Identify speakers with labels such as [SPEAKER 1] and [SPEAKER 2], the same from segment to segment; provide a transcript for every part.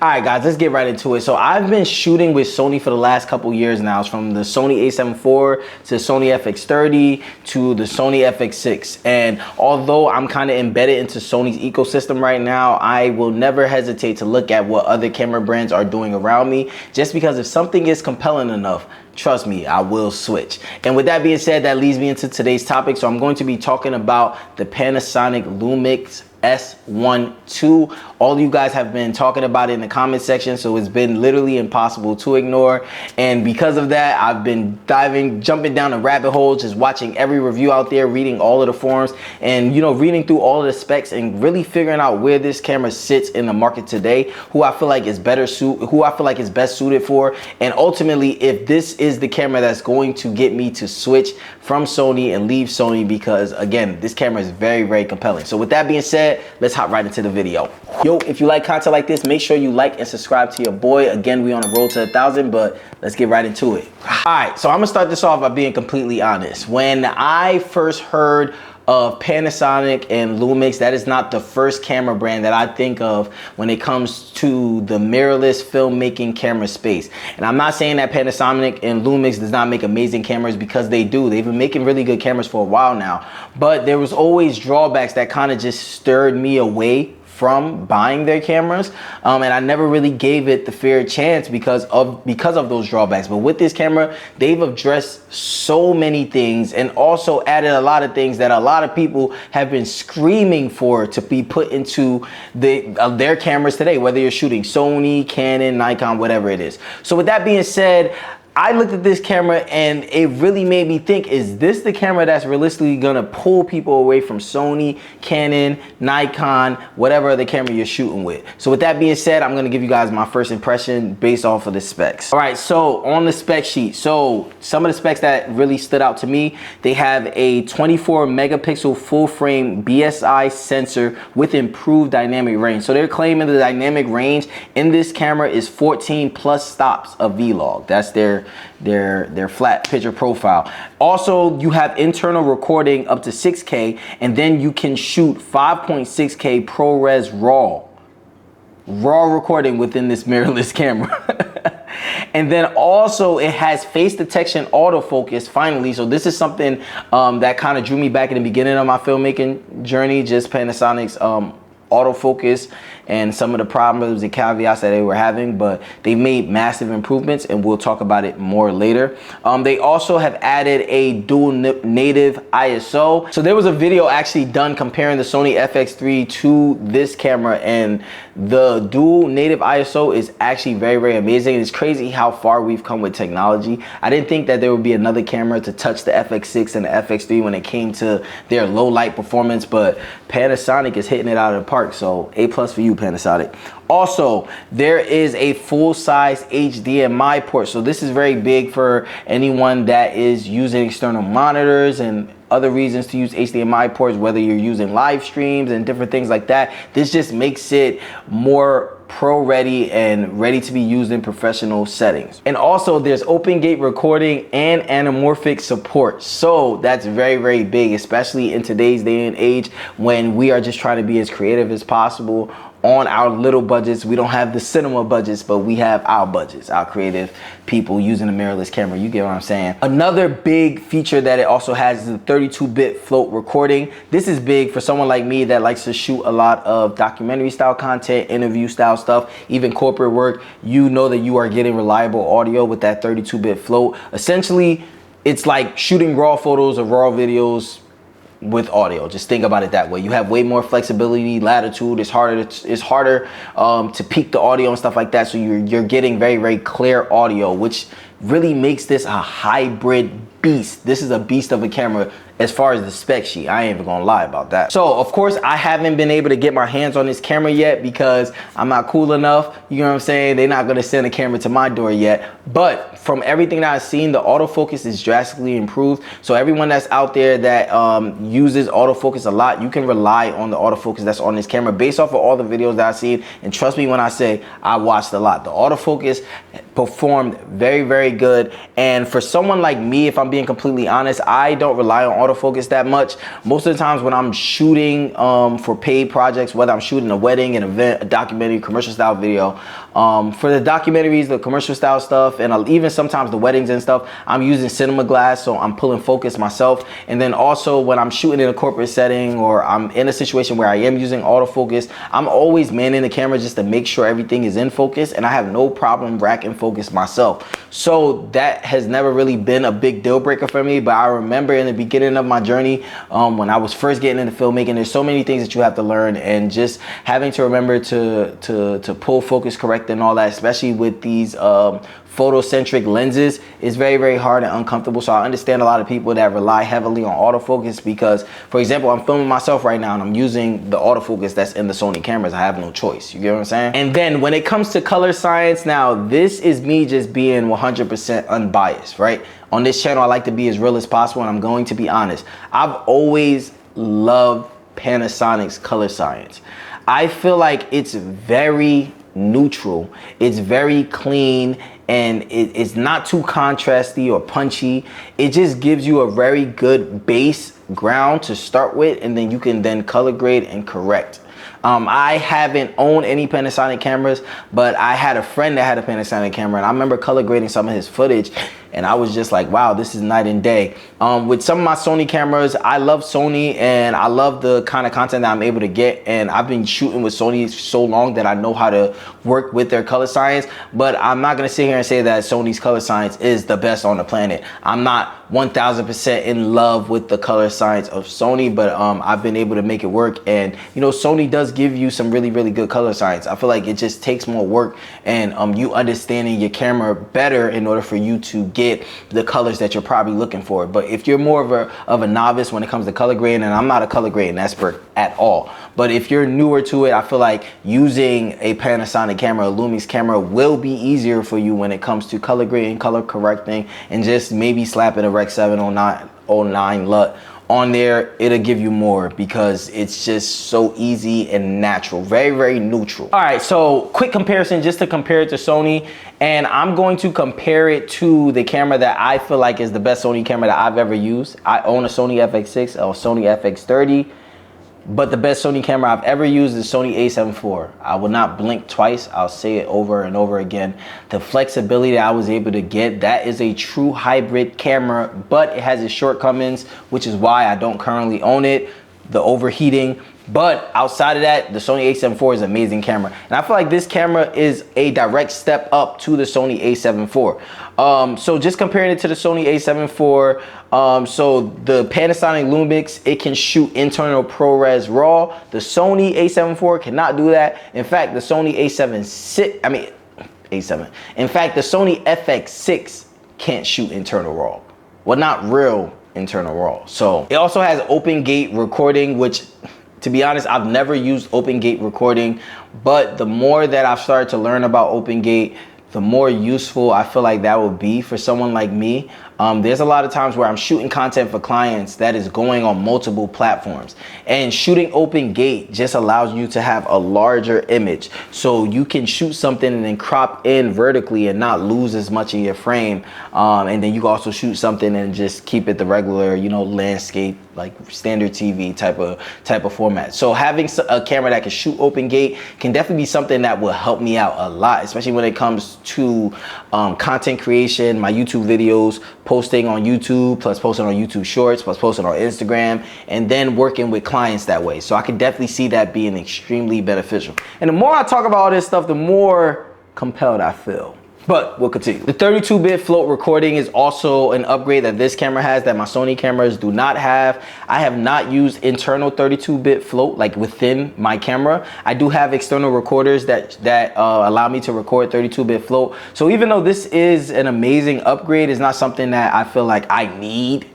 [SPEAKER 1] Alright guys, let's get right into it. So I've been shooting with Sony for the last couple years now. It's from the Sony a7 IV to the Sony FX30 to the Sony FX6. And although I'm kind of embedded into Sony's ecosystem right now, I will never hesitate to look at what other camera brands are doing around me, just because if something is compelling enough, trust me, I will switch. And with that being said, that leads me into today's topic. So I'm going to be talking about the Panasonic Lumix S1II. All you guys have been talking about it in the comment section, so it's been literally impossible to ignore. And because of that, I've been jumping down the rabbit hole, just watching every review out there, reading all of the forums, and reading through all of the specs and really figuring out where this camera sits in the market today, who I feel like is best suited for, and ultimately if this is the camera that's going to get me to switch from Sony and leave Sony, because again, this camera is very, very compelling. So with that being said, let's hop right into the video. Yo, if you like content like this, make sure you like and subscribe to your boy. Again, we on the road to 1,000, but let's get right into it. All right, so I'm gonna start this off by being completely honest. When I first heard of Panasonic and Lumix, that is not the first camera brand that I think of when it comes to the mirrorless filmmaking camera space. And I'm not saying that Panasonic and Lumix does not make amazing cameras, because they do. They've been making really good cameras for a while now, but there was always drawbacks that kind of just stirred me away from buying their cameras, and I never really gave it the fair chance because of those drawbacks. But with this camera, they've addressed so many things and also added a lot of things that a lot of people have been screaming for to be put into their cameras today, whether you're shooting Sony, Canon, Nikon, whatever it is. So with that being said, I looked at this camera and it really made me think, is this the camera that's realistically gonna pull people away from Sony, Canon, Nikon, whatever other camera you're shooting with? So with that being said, I'm gonna give you guys my first impression based off of the specs. All right, so on the spec sheet, so some of the specs that really stood out to me, they have a 24 megapixel full frame BSI sensor with improved dynamic range. So they're claiming the dynamic range in this camera is 14 plus stops of vlog. That's their flat picture profile. Also, you have internal recording up to 6K, and then you can shoot 5.6K ProRes raw recording within this mirrorless camera. And then also it has face detection autofocus finally. So this is something that kind of drew me back in the beginning of my filmmaking journey, just Panasonic's autofocus and some of the problems and caveats that they were having, but they made massive improvements, and we'll talk about it more later. They also have added a dual native ISO. So there was a video actually done comparing the Sony FX3 to this camera, and the dual native ISO is actually very, very amazing. It's crazy how far we've come with technology. I didn't think that there would be another camera to touch the FX6 and the FX3 when it came to their low light performance, but Panasonic is hitting it out of the park. So A+ for you, Panasonic. Also, there is a full-size HDMI port. So this is very big for anyone that is using external monitors and other reasons to use HDMI ports, whether you're using live streams and different things like that. This just makes it more pro ready and ready to be used in professional settings. And also there's open gate recording and anamorphic support. So that's very, very big, especially in today's day and age when we are just trying to be as creative as possible on our little budgets. We don't have the cinema budgets, but we have our budgets, our creative people using a mirrorless camera. You get what I'm saying? Another big feature that it also has is the 32-bit float recording. This is big for someone like me that likes to shoot a lot of documentary style content, interview style stuff, even corporate work. You know that you are getting reliable audio with that 32-bit float. Essentially, it's like shooting raw photos or raw videos with audio. Just think about it that way. You have way more flexibility, latitude. It's harder to peak the audio and stuff like that. So you're getting very, very clear audio, which really makes this a hybrid beast. This is a beast of a camera as far as the spec sheet. I ain't even gonna lie about that. So of course I haven't been able to get my hands on this camera yet because I'm not cool enough. You know what I'm saying? They're not gonna send a camera to my door yet. But from everything that I've seen, the autofocus is drastically improved. So everyone that's out there that uses autofocus a lot, you can rely on the autofocus that's on this camera based off of all the videos that I've seen. And trust me when I say I watched a lot. The autofocus performed very, very good. And for someone like me, if I'm being completely honest, I don't rely on autofocus that much. Most of the times when I'm shooting for paid projects, whether I'm shooting a wedding, an event, a documentary, commercial style video, For the documentaries, the commercial style stuff, and even sometimes the weddings and stuff, I'm using cinema glass, so I'm pulling focus myself. And then also when I'm shooting in a corporate setting or I'm in a situation where I am using autofocus, I'm always manning the camera just to make sure everything is in focus, and I have no problem racking focus myself. So that has never really been a big deal breaker for me. But I remember in the beginning of my journey, when I was first getting into filmmaking, there's so many things that you have to learn, and just having to remember to pull focus correct and all that, especially with these photocentric lenses, is very, very hard and uncomfortable. So I understand a lot of people that rely heavily on autofocus because, for example, I'm filming myself right now and I'm using the autofocus that's in the Sony cameras. I have no choice. You get what I'm saying? And then when it comes to color science, now this is me just being 100% unbiased, right? On this channel, I like to be as real as possible, and I'm going to be honest. I've always loved Panasonic's color science. I feel like it's very neutral, it's very clean, and it's not too contrasty or punchy. It just gives you a very good base ground to start with, and then you can then color grade and correct. I haven't owned any Panasonic cameras, but I had a friend that had a Panasonic camera, and I remember color grading some of his footage, and I was just like, wow, this is night and day. With some of my Sony cameras, I love Sony, and I love the kind of content that I'm able to get, and I've been shooting with Sony so long that I know how to work with their color science. But I'm not gonna sit here and say that Sony's color science is the best on the planet. I'm not 1000% in love with the color science of Sony, but I've been able to make it work. And you know, Sony does give you some really, really good color science. I feel like it just takes more work and you understanding your camera better in order for you to get the colors that you're probably looking for. But if you're more of a novice when it comes to color grading, and I'm not a color grading expert at all, but if you're newer to it, I feel like using a Panasonic camera, a Lumix camera, will be easier for you when it comes to color grading, color correcting, and just maybe slapping a Rec 709 LUT on there. It'll give you more because it's just so easy and natural, very, very neutral. All right, so quick comparison just to compare it to Sony, and I'm going to compare it to the camera that I feel like is the best Sony camera that I've ever used. I own a Sony FX6 or Sony FX30, but the best Sony camera I've ever used is Sony a7 IV. I will not blink twice. I'll say it over and over again. The flexibility that I was able to get, that is a true hybrid camera, but it has its shortcomings, which is why I don't currently own it. The overheating. But outside of that, the Sony a7 IV is an amazing camera. And I feel like this camera is a direct step up to the Sony a7 IV. So just comparing it to the Sony a7 IV, so the Panasonic Lumix, it can shoot internal ProRes RAW. The Sony a7 IV cannot do that. In fact, the Sony in fact, the Sony FX6 can't shoot internal RAW. Well, not real internal RAW. So it also has open gate recording, which, to be honest, I've never used open gate recording, but the more that I've started to learn about open gate, the more useful I feel like that will be for someone like me. There's a lot of times where I'm shooting content for clients that is going on multiple platforms, and shooting open gate just allows you to have a larger image, so you can shoot something and then crop in vertically and not lose as much of your frame, and then you can also shoot something and just keep it the regular, you know, landscape, like standard TV type of format. So having a camera that can shoot open gate can definitely be something that will help me out a lot, especially when it comes to content creation, my YouTube videos, posting on YouTube, plus posting on YouTube Shorts, plus posting on Instagram, and then working with clients that way. So I can definitely see that being extremely beneficial. And the more I talk about all this stuff, the more compelled I feel. But we'll continue. The 32-bit float recording is also an upgrade that this camera has that my Sony cameras do not have. I have not used internal 32-bit float like within my camera. I do have external recorders that allow me to record 32-bit float. So even though this is an amazing upgrade, it's not something that I feel like I need.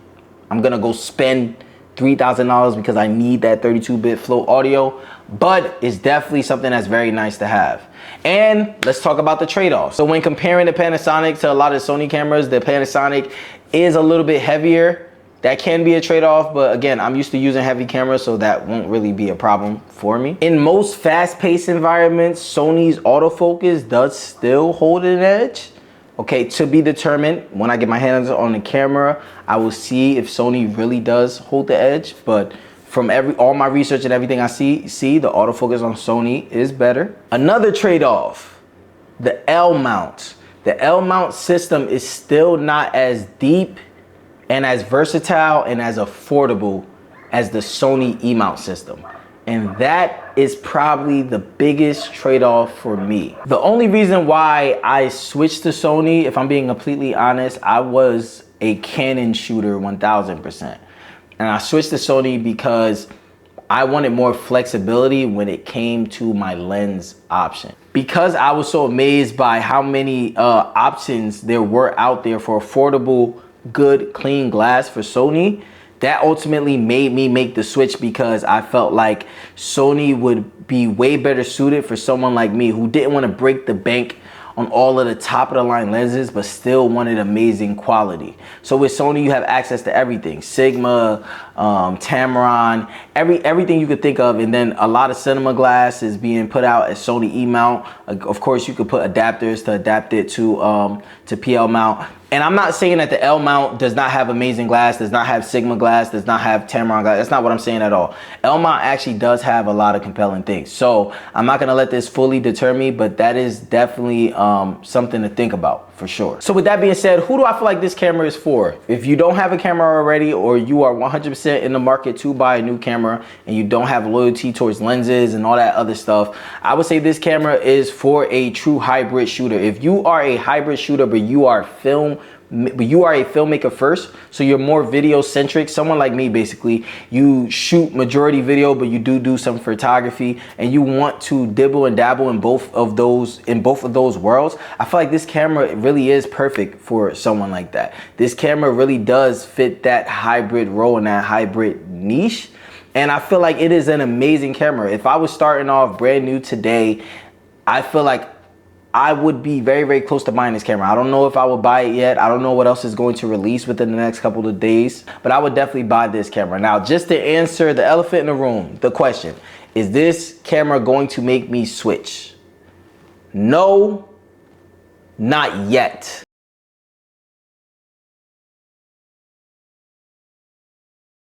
[SPEAKER 1] I'm gonna go spend $3,000 because I need that 32-bit float audio, but it's definitely something that's very nice to have. And let's talk about the trade-offs. So when comparing the Panasonic to a lot of Sony cameras, the Panasonic is a little bit heavier. That can be a trade-off, but again, I'm used to using heavy cameras, so that won't really be a problem for me. In most fast-paced environments, Sony's autofocus does still hold an edge. Okay, to be determined. When I get my hands on the camera, I will see if Sony really does hold the edge, but from all my research and everything I see the autofocus on Sony is better. Another trade-off, the L mount. The L mount system is still not as deep and as versatile and as affordable as the Sony E mount system. And that is probably the biggest trade-off for me. The only reason why I switched to Sony, if I'm being completely honest, I was a Canon shooter 1000%. And I switched to Sony because I wanted more flexibility when it came to my lens option. Because I was so amazed by how many options there were out there for affordable, good, clean glass for Sony, that ultimately made me make the switch, because I felt like Sony would be way better suited for someone like me who didn't want to break the bank on all of the top of the line lenses, but still wanted amazing quality. So with Sony, you have access to everything: Sigma, Tamron, everything you could think of. And then a lot of cinema glass is being put out as Sony E mount. Of course, you could put adapters to adapt it to PL mount. And I'm not saying that the L mount does not have amazing glass, does not have Sigma glass, does not have Tamron glass. That's not what I'm saying at all. L mount actually does have a lot of compelling things. So I'm not gonna let this fully deter me, but that is definitely something to think about for sure. So with that being said, who do I feel like this camera is for? If you don't have a camera already, or you are 100% in the market to buy a new camera and you don't have loyalty towards lenses and all that other stuff, I would say this camera is for a true hybrid shooter. If you are a hybrid shooter, but you are a filmmaker first, so you're more video centric, someone like me basically, you shoot majority video, but you do some photography, and you want to dibble and dabble in both of those worlds, I feel like this camera really is perfect for someone like that. This camera really does fit that hybrid role and that hybrid niche, and I feel like it is an amazing camera. If I was starting off brand new today, I feel like I would be very, very close to buying this camera. I don't know if I would buy it yet. I don't know what else is going to release within the next couple of days, but I would definitely buy this camera. Now, just to answer the elephant in the room, the question, is this camera going to make me switch? No, not yet.